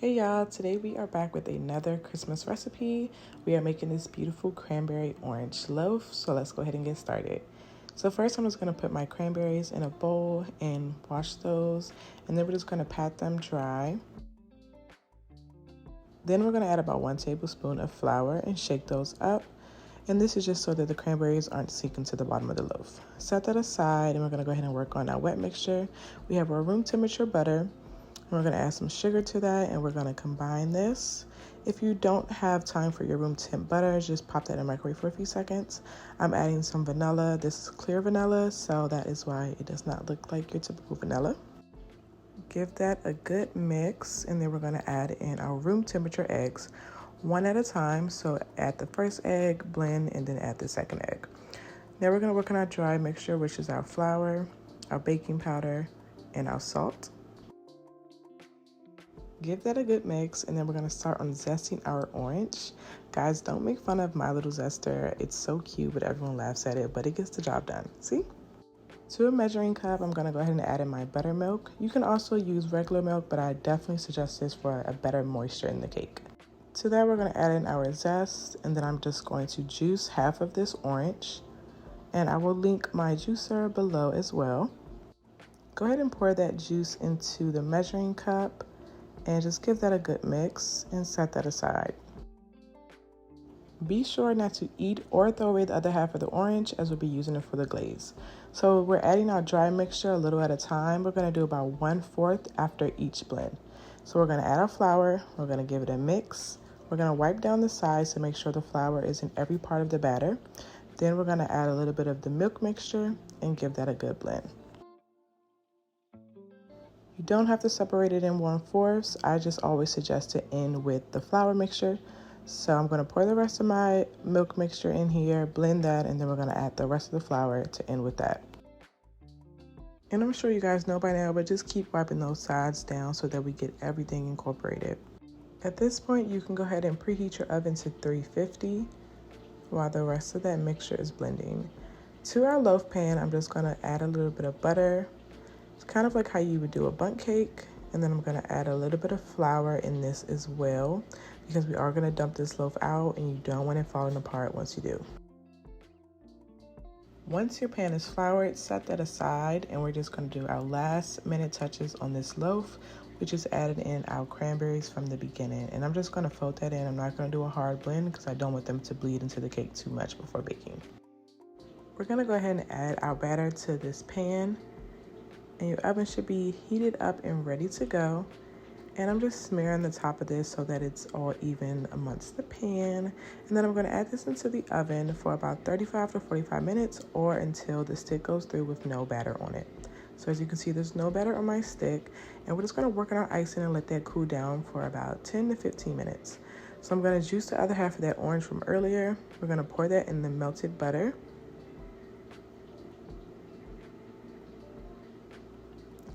Hey y'all, today we are back with another Christmas recipe. We are making this beautiful cranberry orange loaf, so let's go ahead and get started. So first I'm just going to put my cranberries in a bowl and wash those, and then we're just going to pat them dry. Then we're going to add about 1 tablespoon of flour and shake those up. And this is just so that the cranberries aren't sinking to the bottom of the loaf. Set that aside, and we're going to go ahead and work on our wet mixture. We have our room temperature butter. We're going to add some sugar to that, and we're going to combine this. If you don't have time for your room temp butter, just pop that in the microwave for a few seconds. I'm adding some vanilla. This is clear vanilla, so that is why it does not look like your typical vanilla. Give that a good mix, and then we're going to add in our room temperature eggs, one at a time. So add the first egg, blend, and then add the second egg. Now we're going to work on our dry mixture, which is our flour, our baking powder, and our salt. Give that a good mix, and then we're going to start on zesting our orange. Guys, don't make fun of my little zester. It's so cute, but everyone laughs at it, but it gets the job done. See? To a measuring cup, I'm going to go ahead and add in my buttermilk. You can also use regular milk, but I definitely suggest this for a better moisture in the cake. To that, we're going to add in our zest, and then I'm just going to juice half of this orange, and I will link my juicer below as well. Go ahead and pour that juice into the measuring cup, and just give that a good mix and set that aside. Be sure not to eat or throw away the other half of the orange, as we'll be using it for the glaze. So we're adding our dry mixture a little at a time. We're going to do about 1/4 after each blend. So we're going to add our flour, we're going to give it a mix, we're going to wipe down the sides to make sure the flour is in every part of the batter. Then we're going to add a little bit of the milk mixture and give that a good blend. You don't have to separate it in 1/4. I just always suggest to end with the flour mixture. So I'm going to pour the rest of my milk mixture in here, blend that, and then we're going to add the rest of the flour to end with that. And I'm sure you guys know by now, but just keep wiping those sides down so that we get everything incorporated. At this point, you can go ahead and preheat your oven to 350 while the rest of that mixture is blending. To our loaf pan, I'm just going to add a little bit of butter. It's kind of like how you would do a bundt cake, and then I'm going to add a little bit of flour in this as well, because we are going to dump this loaf out and you don't want it falling apart once you do. Once your pan is floured, set that aside, and we're just going to do our last minute touches on this loaf, which is added in our cranberries from the beginning. And I'm just going to fold that in. I'm not going to do a hard blend because I don't want them to bleed into the cake too much before baking. We're going to go ahead and add our batter to this pan. And your oven should be heated up and ready to go. And I'm just smearing the top of this so that it's all even amongst the pan. And then I'm going to add this into the oven for about 35 to 45 minutes or until the stick goes through with no batter on it. So as you can see, there's no batter on my stick. And we're just going to work on our icing and let that cool down for about 10 to 15 minutes. So I'm going to juice the other half of that orange from earlier. We're going to pour that in the melted butter.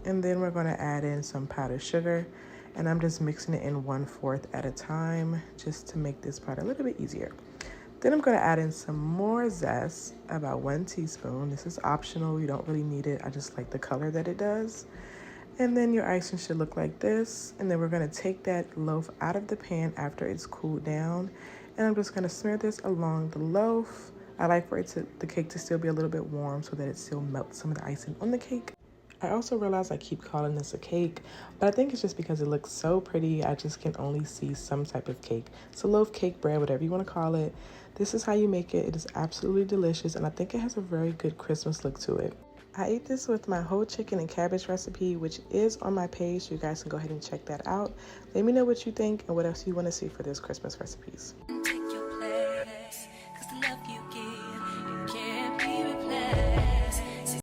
And then we're going to add in some powdered sugar, and I'm just mixing it in 1/4 at a time just to make this part a little bit easier. Then I'm going to add in some more zest, about 1 teaspoon. This is optional, you don't really need it. I just like the color that it does. And then your icing should look like this. And then we're going to take that loaf out of the pan after it's cooled down. And I'm just going to smear this along the loaf. I like for the cake to still be a little bit warm so that it still melts some of the icing on the cake. I also realize I keep calling this a cake, but I think it's just because it looks so pretty. I just can only see some type of cake. So loaf, cake, bread, whatever you want to call it. This is how you make it. It is absolutely delicious, and I think it has a very good Christmas look to it. I ate this with my whole chicken and cabbage recipe, which is on my page, so you guys can go ahead and check that out. Let me know what you think and what else you want to see for this Christmas recipes.